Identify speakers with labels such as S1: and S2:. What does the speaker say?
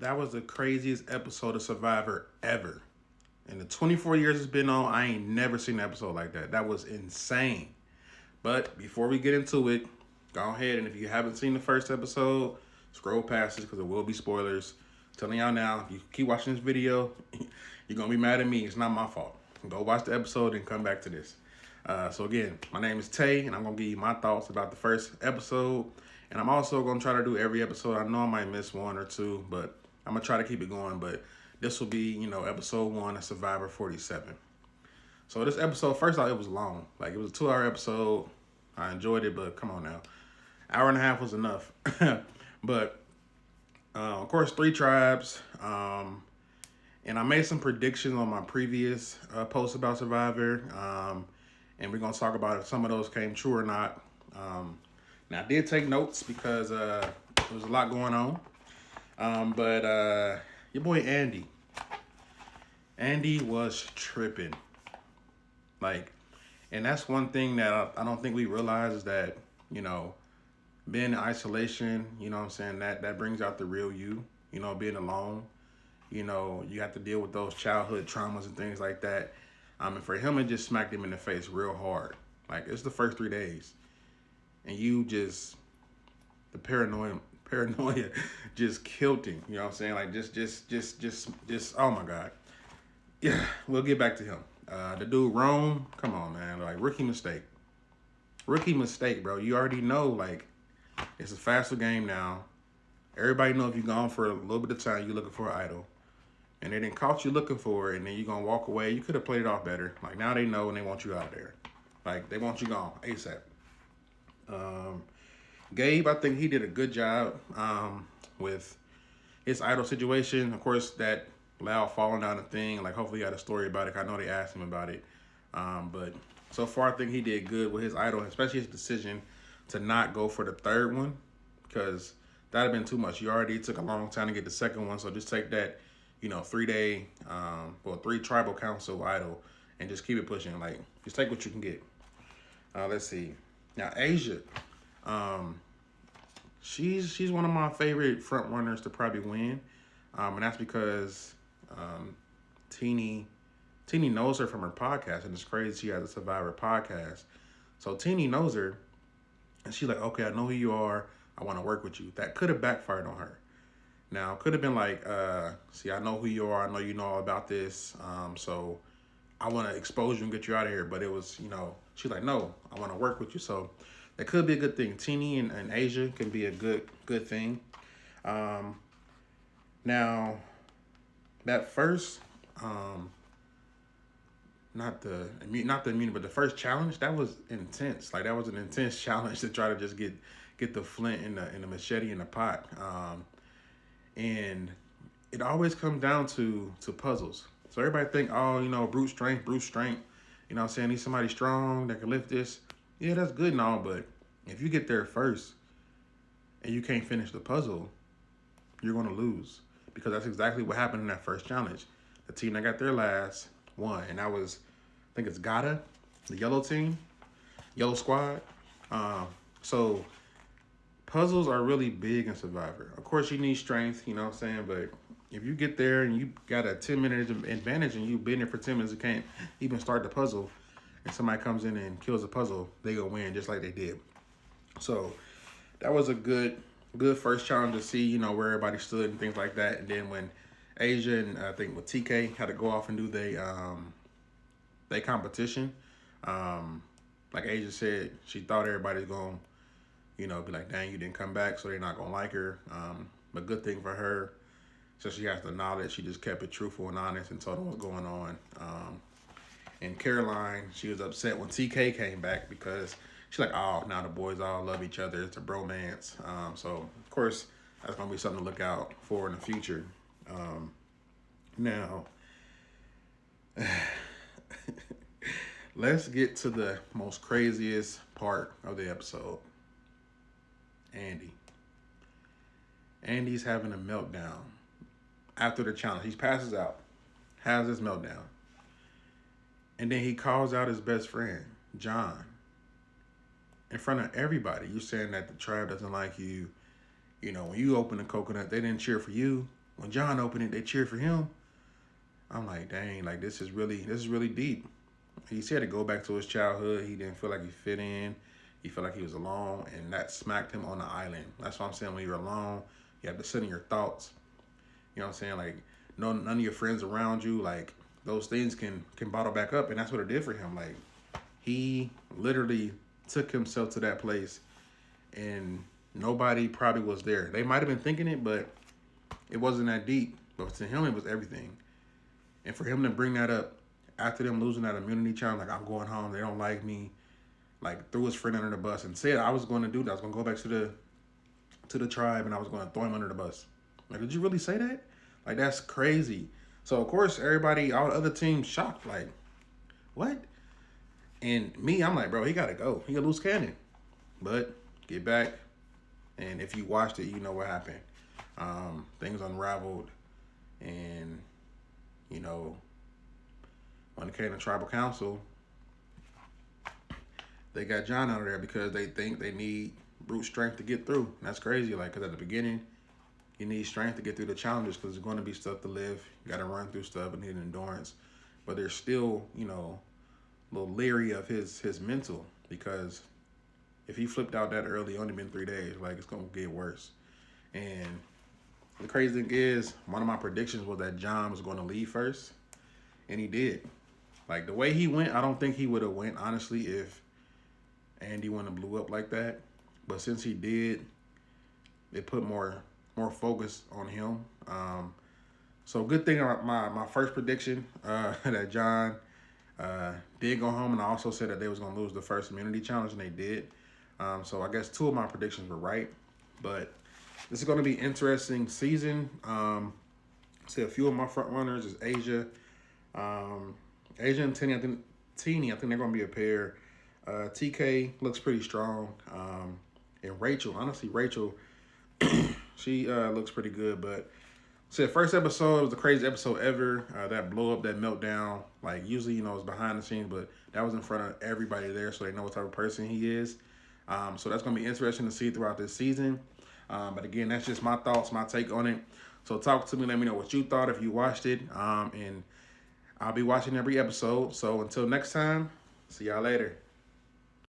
S1: That was the craziest episode of Survivor ever. In the 24 years it's been on, I ain't never seen an episode like that. That was insane. But before we get into it, go ahead and if you haven't seen the first episode, scroll past this because it will be spoilers. I'm telling y'all now, if you keep watching this video, you're gonna be mad at me. It's not my fault. Go watch the episode and come back to this. So again, my name is Tay, and I'm gonna give you my thoughts about the first episode. And I'm also gonna try to do every episode. I know I might miss one or two, but I'm gonna try to keep it going. But this will be, episode one of Survivor 47. So this episode, first off, it was long. Like it was a 2 hour episode. I enjoyed it, but come on now, hour and a half was enough. But of course, three tribes. And I made some predictions on my previous post about Survivor. And we're gonna talk about if some of those came true or not. Now I did take notes because there was a lot going on. But your boy Andy was tripping. Like, and that's one thing that I don't think we realize is that, being in isolation, you know what I'm saying, that brings out the real you, being alone. You have to deal with those childhood traumas and things like that. And for him, it just smacked him in the face real hard. Like, it's the first 3 days. And the paranoia just killed him. You know what I'm saying? Like, just, oh my God. Yeah, we'll get back to him. The dude, Rome, come on, man. Like, rookie mistake. Rookie mistake, bro. You already know, like, it's a faster game now. Everybody know if you're gone for a little bit of time, you're looking for an idol. And they didn't caught you looking for it, and then you're going to walk away. You could have played it off better. Like, now they know and they want you out of there. Like, they want you gone ASAP. Gabe, I think he did a good job with his idol situation. Of course, that loud falling down the thing. Like, hopefully he had a story about it. I know they asked him about it. But so far, I think he did good with his idol, especially his decision to not go for the third one, because that would have been too much. You already took a long time to get the second one, so just take that, 3 day, 3 tribal council idol, and just keep it pushing. Like, just take what you can get. Let's see. Now, Asia, she's one of my favorite front runners to probably win, and that's because Teeny knows her from her podcast, and it's crazy she has a Survivor podcast. So Teeny knows her, and she's like, okay, I know who you are. I want to work with you. That could have backfired on her. Now, could have been like, see, I know who you are. I know you know all about this. So I want to expose you and get you out of here. But it was, she's like, no, I want to work with you. So that could be a good thing. Teeny and Asia can be a good thing. Now, that first, not the immunity, but the first challenge, that was intense. Like, that was an intense challenge to try to just get the flint and the machete in the pot. And it always comes down to puzzles. So everybody think, oh, brute strength. You know what I'm saying? Need somebody strong that can lift this. Yeah, that's good and all, but if you get there first and you can't finish the puzzle, you're going to lose. Because that's exactly what happened in that first challenge. The team that got there last won. And that was, I think it's Gata, the yellow team, yellow squad. So puzzles are really big in Survivor. Of course, you need strength, you know what I'm saying? But if you get there and you got a 10-minute advantage and you've been there for 10 minutes and can't even start the puzzle, and somebody comes in and kills the puzzle, they go win just like they did. So that was a good first challenge to see, where everybody stood and things like that. And then when Asia and I think with TK had to go off and do they competition, like Asia said, she thought everybody's going to be like, dang, you didn't come back, so they're not going to like her. But good thing for her, so she has the knowledge, she just kept it truthful and honest and told them what's going on. And Caroline, she was upset when TK came back because she's like, oh, now the boys all love each other. It's a bromance. So, of course, that's going to be something to look out for in the future. Now, let's get to the most craziest part of the episode. Andy's having a meltdown after the challenge. He passes out, has his meltdown. And then he calls out his best friend, John, in front of everybody. You're saying that the tribe doesn't like you. When you open the coconut, they didn't cheer for you. when John opened it, they cheered for him. I'm like, dang, like this is really deep. He said to go back to his childhood. He didn't feel like he fit in. He felt like he was alone, and that smacked him on the island. That's what I'm saying. When you're alone, you have to sit in your thoughts. You know what I'm saying? Like, none of your friends around you, like those things can bottle back up, and that's what it did for him. Like, he literally took himself to that place, and nobody probably was there. They might have been thinking it, but it wasn't that deep. But to him, it was everything. And for him to bring that up after them losing that immunity challenge, like I'm going home, they don't like me, like threw his friend under the bus and said I was going to do that. I was going to go back to the tribe and I was going to throw him under the bus. Like, did you really say that? Like, that's crazy. So of course everybody, all the other teams shocked. Like, what? And me, I'm like, bro, he gotta go. He a loose cannon. But get back, and if you watched it, you know what happened. Things unraveled, and you know, when it came to tribal council, they got John out of there because they think they need brute strength to get through. And that's crazy. Like, because at the beginning, you need strength to get through the challenges because there's going to be stuff to live. You got to run through stuff and need endurance. But they're still, you know, a little leery of his mental because if he flipped out that early, only been 3 days, like it's going to get worse. And the crazy thing is, one of my predictions was that John was going to leave first, and he did. Like, the way he went, I don't think he would have went, honestly, if Andy wouldn't have blew up like that. But since he did, it put more focus on him. So good thing my first prediction that John did go home, and I also said that they was going to lose the first immunity challenge, and they did. So I guess 2 of my predictions were right. But this is going to be an interesting season. See, a few of my front runners is Asia. Asia and Teeny, I think they're going to be a pair. TK looks pretty strong. And Rachel, honestly, she looks pretty good. But see, the first episode was the craziest episode ever. That blow up, that meltdown. Like, usually, you know, it's behind the scenes, but that was in front of everybody there, so they know what type of person he is. So that's going to be interesting to see throughout this season. But again, that's just my thoughts, my take on it. So talk to me, let me know what you thought if you watched it. And I'll be watching every episode. So until next time, see y'all later.